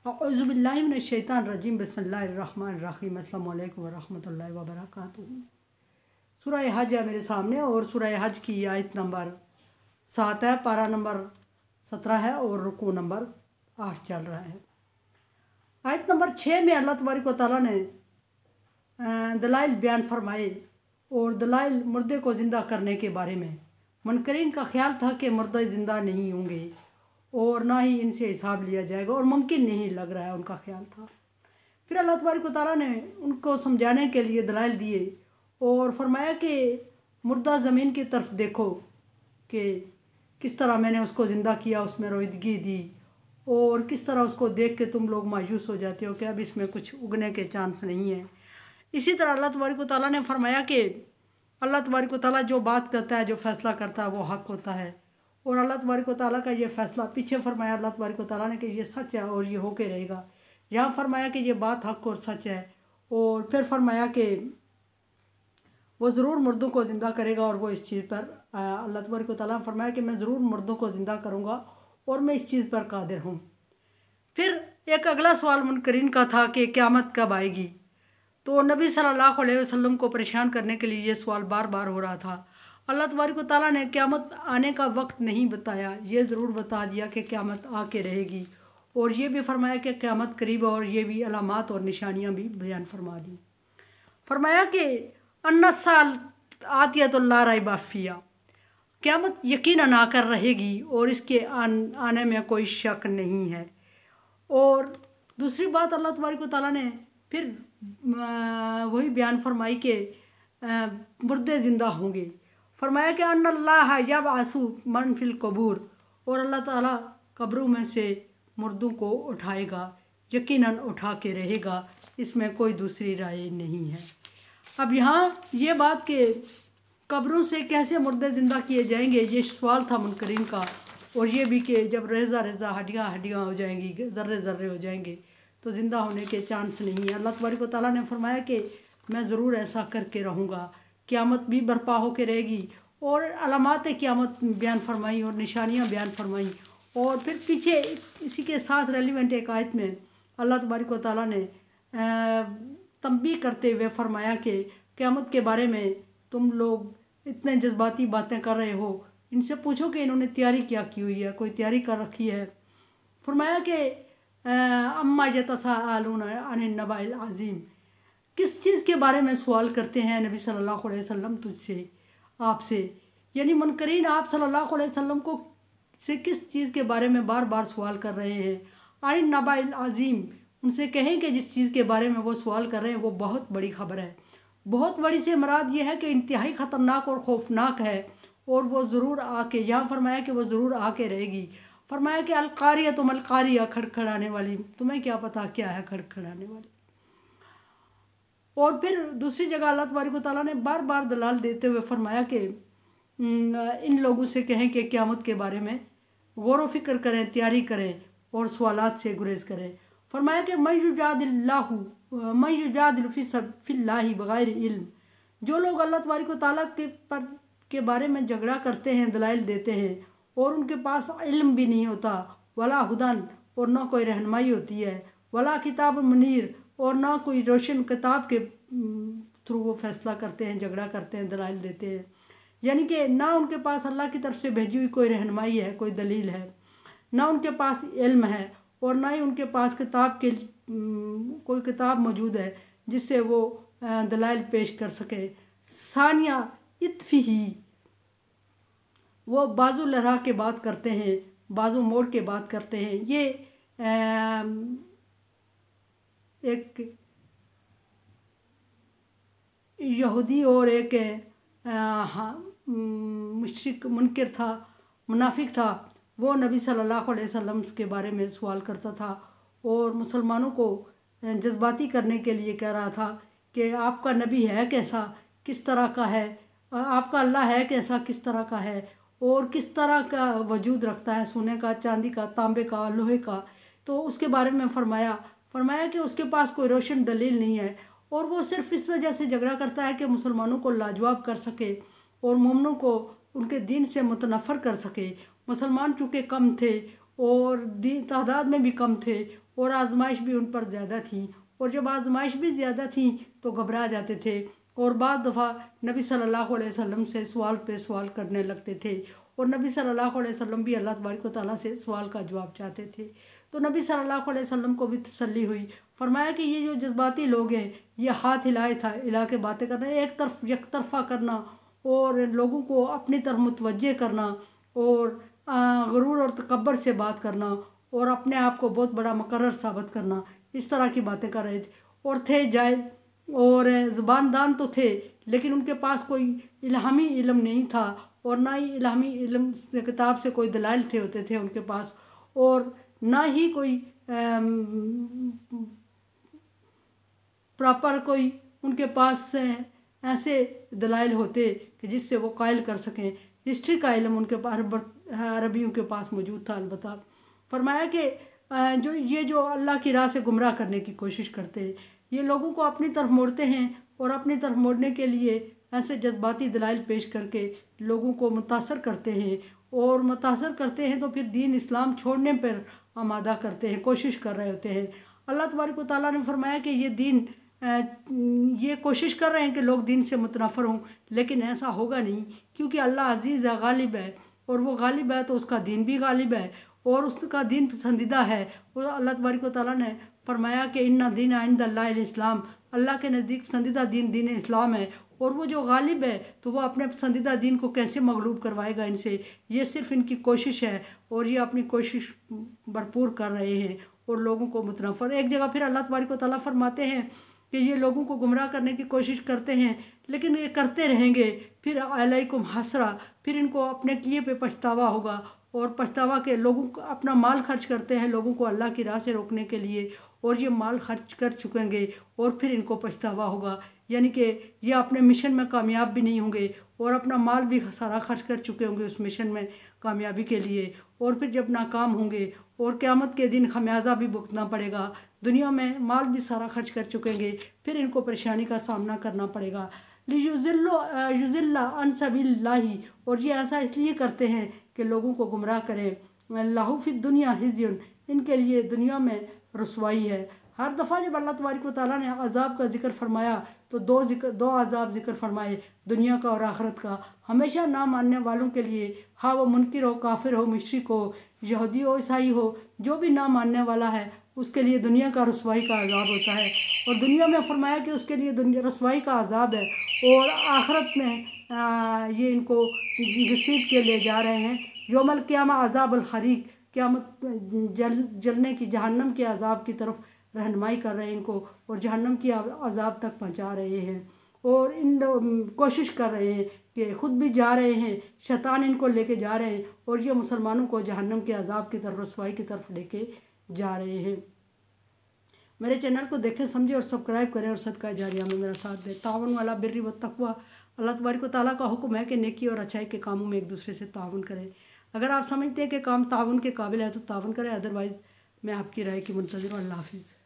औज़ु बिल्लाहि मिनश शैतानिर रजीम बिस्मिल्लाहिर रहमानिर रहीम अस्सलामु अलैकुम व रहमतुल्लाहि व बरकातुहू। सूरह हज है मेरे सामने और सूरह हज की आयत नंबर 7 है, पारा नंबर 17 है और रुकू नंबर 8 चल रहा है। आयत नंबर 6 में अल्लाह तबारक व तआला ने दलाइल बयान फरमाए और दलाइल मुर्दे को ज़िंदा करने के बारे में। मुनकरीन का ख्याल था कि मुर्दे ज़िंदा नहीं होंगे और ना ही इनसे हिसाब लिया जाएगा और मुमकिन नहीं लग रहा है, उनका ख्याल था। फिर अल्लाह तबारक व तआला ने उनको समझाने के लिए दलाइल दिए और फरमाया कि मुर्दा ज़मीन की तरफ देखो कि किस तरह मैंने उसको ज़िंदा किया, उसमें रोईदगी दी और किस तरह उसको देख के तुम लोग मायूस हो जाते हो कि अब इसमें कुछ उगने के चांस नहीं है। इसी तरह अल्लाह तबारक व तआला ने फरमाया कि अल्लाह तबारक व तआला जो बात करता है, जो फ़ैसला करता है वो हक़ होता है और अल्लाह तबारक व तआला का ये फ़ैसला पीछे फरमाया अल्लाह तबारक व तआला ने कि ये सच है और ये होके रहेगा। यहाँ फरमाया कि ये बात हक़ और सच है और फिर फरमाया कि वो ज़रूर मुर्दों को ज़िंदा करेगा और वो इस चीज़ पर अल्लाह तबारक व तआला ने फरमाया कि मैं ज़रूर मुर्दों को ज़िंदा करूँगा और मैं इस चीज़ पर कादिर हूँ। फिर एक अगला सवाल मुनकरीन का था कि क़यामत कब आएगी। तो नबी सल्लल्लाहु अलैहि वसल्लम को परेशान करने के लिए ये सवाल बार बार हो रहा था। अल्लाह तबारक व तआला ने क़यामत आने का वक्त नहीं बताया, ये ज़रूर बता दिया कि क़यामत आके रहेगी और ये भी फरमाया कि क़यामत करीब है और ये भी अलामात और निशानियाँ भी बयान फरमा दी। फरमाया कि अन्नसाल आतियतुल ला रैब फ़ीहा, क़यामत यकीनन आकर रहेगी और इसके आने में कोई शक नहीं है। और दूसरी बात अल्लाह तबारक व तआला ने फिर वही बयान फरमाई कि मुर्दे ज़िंदा होंगे। फरमाया कि अन्नल्लाह यबअसु मन फिल क़ुबूर, और अल्लाह ताला कब्रों में से मुर्दों को उठाएगा, यकीनन उठा के रहेगा, इसमें कोई दूसरी राय नहीं है। अब यहाँ ये बात कि कब्रों से कैसे मुर्दे ज़िंदा किए जाएंगे, ये सवाल था मुनकरीन का। और ये भी कि जब रेज़ा रेज़ा हड्डियाँ हड्डियाँ हो जाएंगी, ज़र्रे ज़र्रे हो जाएंगे तो ज़िंदा होने के चांस नहीं है। अल्लाह तबारक व तआला ने फरमाया कि मैं ज़रूर ऐसा करके रहूँगा, क़यामत भी बर्पा होकर रहेगी और अलामात क़यामत बयान फरमाई और निशानियाँ बयान फरमाई। और फिर पीछे इसी के साथ रेलिवेंट एक आयत में अल्लाह तबारक व तआला ने तंबीह करते हुए फरमाया कि क़यामत के बारे में तुम लोग इतने जज्बाती बातें कर रहे हो, इनसे पूछो कि इन्होंने तैयारी क्या की हुई है, कोई तैयारी कर रखी है। फरमाया कि अम्मा यतसाअलून अनिन नबाइल अज़ीम, किस चीज़ के बारे में सवाल करते हैं नबी सल्लल्लाहु अलैहि वसल्लम तुझसे, आपसे, यानी मुनकरीन आप सल्लल्लाहु अलैहि वसल्लम को से किस चीज़ के बारे में बार बार सवाल कर रहे हैं। अनिन नबाइल अज़ीम, उनसे कहें कि जिस चीज़ के बारे में वो सवाल कर रहे हैं वो बहुत बड़ी खबर है। बहुत बड़ी से मुराद ये है कि इंतहाई ख़तरनाक और ख़ौफनाक है और वो ज़रूर आके, यहाँ फरमाया कि वो ज़रूर आके रहेगी। फरमाया कि अलकारिया तुम अलकारिया, खड़खड़ाने वाली, तुम्हें क्या पता क्या है खड़खड़ाने वाली। और फिर दूसरी जगह अल्लाह तबारक व तआला ने बार बार दलाल देते हुए फरमाया कि इन लोगों से कहें कि क़यामत के बारे में गौर व फिक्र करें, तैयारी करें और सवालात से गुरेज करें। फरमाया कि मन युजादिलु फ़िल्लाहि बग़ैर इल्म, जो लोग अल्लाह तबारक व तआला के बारे में झगड़ा करते हैं, दलाइल देते हैं और उनके पास इल्म भी नहीं होता, वला हुदन, और ना कोई रहनुमाई होती है, वला किताब मुनीर, और ना कोई रोशन किताब के थ्रू वो फैसला करते हैं, झगड़ा करते हैं, दलाइल देते हैं। यानी कि ना उनके पास अल्लाह की तरफ से भेजी हुई कोई रहनुमाई है, कोई दलील है, ना उनके पास इल्म है और ना ही उनके पास किताब के कोई किताब मौजूद है जिससे वो दलाइल पेश कर सके। सानिया इत्फ़ी, वो बाजू लहरा के बात करते हैं, बाजू मोड़ के बात करते हैं। ये एक यहूदी और एक मुशरिक मुनकिर था, मुनाफिक था, वो नबी सल्लल्लाहु अलैहि वसल्लम के बारे में सवाल करता था और मुसलमानों को जज्बाती करने के लिए कह रहा था कि आपका नबी है कैसा, किस तरह का है, आपका अल्लाह है कैसा, किस तरह का है और किस तरह का वजूद रखता है, सोने का, चांदी का, तांबे का, लोहे का। तो उसके बारे में फरमाया कि उसके पास कोई रोशन दलील नहीं है और वो सिर्फ़ इस वजह से झगड़ा करता है कि मुसलमानों को लाजवाब कर सके और मोमिनों को उनके दीन से मुतनफ़र कर सके। मुसलमान चूँकि कम थे اور تعداد میں بھی کم تھے اور آزمائش بھی ان پر زیادہ تھی، اور جب آزمائش بھی زیادہ تھی تو گھبرا جاتے تھے اور بعض دفعہ نبی صلی اللہ علیہ وسلم سے سوال پہ سوال کرنے لگتے تھے، اور نبی صلی اللہ علیہ وسلم بھی اللہ تبارک و تعالیٰ سے سوال کا جواب چاہتے تھے۔ تو نبی صلی اللہ علیہ وسلم کو بھی تسلی ہوئی، فرمایا کہ یہ جو جذباتی لوگ ہیں یہ ہاتھ ہلا کے باتیں کرنا، ایک طرف یک طرفہ کرنا اور لوگوں کو اپنی طرف متوجہ کرنا اور غرور اور تکبر سے بات کرنا اور اپنے آپ کو بہت بڑا مقرر ثابت کرنا، اس طرح کی باتیں کر رہے تھے، اور تھے جاہل اور زبان دان تو تھے لیکن ان کے پاس کوئی الہامی علم نہیں تھا، اور نہ ہی الہامی علم سے کتاب سے کوئی دلائل ہوتے تھے ان کے پاس، اور نہ ہی کوئی پراپر کوئی ان کے پاس ایسے دلائل ہوتے کہ جس سے وہ قائل کر سکیں۔ ہسٹری کا علم ان کے پاس عربیوں کے پاس موجود تھا البتہ۔ فرمایا کہ جو اللہ کی راہ سے گمراہ کرنے کی کوشش کرتے ہیں، یہ لوگوں کو اپنی طرف موڑتے ہیں، اور اپنی طرف موڑنے کے لیے ایسے جذباتی دلائل پیش کر کے لوگوں کو متاثر کرتے ہیں، اور متاثر کرتے ہیں تو پھر دین اسلام چھوڑنے پر آمادہ کرتے ہیں، کوشش کر رہے ہوتے ہیں۔ اللہ تبارک و تعالیٰ نے فرمایا کہ یہ کوشش کر رہے ہیں کہ لوگ دین سے متنفر ہوں، لیکن ایسا ہوگا نہیں، کیونکہ اللہ عزیز ہے، غالب ہے، اور وہ غالب ہے تو اس کا دین بھی غالب ہے اور اس کا دین پسندیدہ ہے۔ اور اللہ تبارک و تعالیٰ نے فرمایا کہ ان دین عند اللہ الاسلام، اللہ کے نزدیک پسندیدہ دین اسلام ہے، اور وہ جو غالب ہے تو وہ اپنے پسندیدہ دین کو کیسے مغلوب کروائے گا ان سے؟ یہ صرف ان کی کوشش ہے، اور یہ اپنی کوشش بھرپور کر رہے ہیں اور لوگوں کو متنفر۔ ایک جگہ پھر اللہ تبارک و تعالیٰ فرماتے ہیں کہ یہ لوگوں کو گمراہ کرنے کی کوشش کرتے ہیں، لیکن یہ کرتے رہیں گے، پھر علیکم حسرہ، پھر ان کو اپنے کیے پہ پچھتاوا ہوگا، اور پچھتاوا کے لوگوں کو اپنا مال خرچ کرتے ہیں لوگوں کو اللہ کی راہ سے روکنے کے لیے، اور یہ مال خرچ کر چکیں گے اور پھر ان کو پچھتاوا ہوگا، یعنی کہ یہ اپنے مشن میں کامیاب بھی نہیں ہوں گے اور اپنا مال بھی سارا خرچ کر چکے ہوں گے اس مشن میں کامیابی کے لیے، اور پھر جب ناکام ہوں گے اور قیامت کے دن خمیازہ بھی بھگتنا پڑے گا، دنیا میں مال بھی سارا خرچ کر چکیں گے، پھر ان کو پریشانی کا سامنا کرنا پڑے گا۔ یضل عن سبیل اللہ، اور یہ ایسا اس لیے کرتے ہیں کہ لوگوں کو گمراہ کریں۔ لہ فی الدنیا خزی، ان کے لیے دنیا میں رسوائی ہے۔ ہر دفعہ جب اللہ تبارک و تعالیٰ نے عذاب کا ذکر فرمایا تو دو عذاب ذکر فرمائے، دنیا کا اور آخرت کا۔ ہمیشہ نہ ماننے والوں کے لیے، ہاں وہ منکر ہو، کافر ہو، مشرک ہو، یہودی ہو، عیسائی ہو، جو بھی نہ ماننے والا ہے اس کے لیے دنیا کا رسوائی کا عذاب ہوتا ہے، اور دنیا میں فرمایا کہ اس کے لیے رسوائی کا عذاب ہے، اور آخرت میں یہ ان کو گھسیٹ کے لے جا رہے ہیں۔ یوم القیامہ عذاب الحریق، قیامت جلنے کی جہنم کے عذاب کی طرف رہنمائی کر رہے ہیں ان کو، اور جہنم کی عذاب تک پہنچا رہے ہیں، اور کوشش کر رہے ہیں کہ خود بھی جا رہے ہیں، شیطان ان کو لے کے جا رہے ہیں، اور یہ مسلمانوں کو جہنم کے عذاب کی طرف، رسوائی کی طرف لے کے جا رہے ہیں۔ میرے چینل کو دیکھیں، سمجھیں اور سبسکرائب کریں، اور صدقہ جاریہ میں میرا ساتھ دیں۔ تعاون علی البر والتقوی، اللہ تبارک و تعالیٰ کا حکم ہے کہ نیکی اور اچھائی کے کاموں میں ایک دوسرے سے تعاون کریں۔ اگر آپ سمجھتے ہیں کہ کام تعاون کے قابل ہے تو تعاون کریں، ادروائز میں آپ کی رائے کی منتظر ہوں۔ اللہ حافظ۔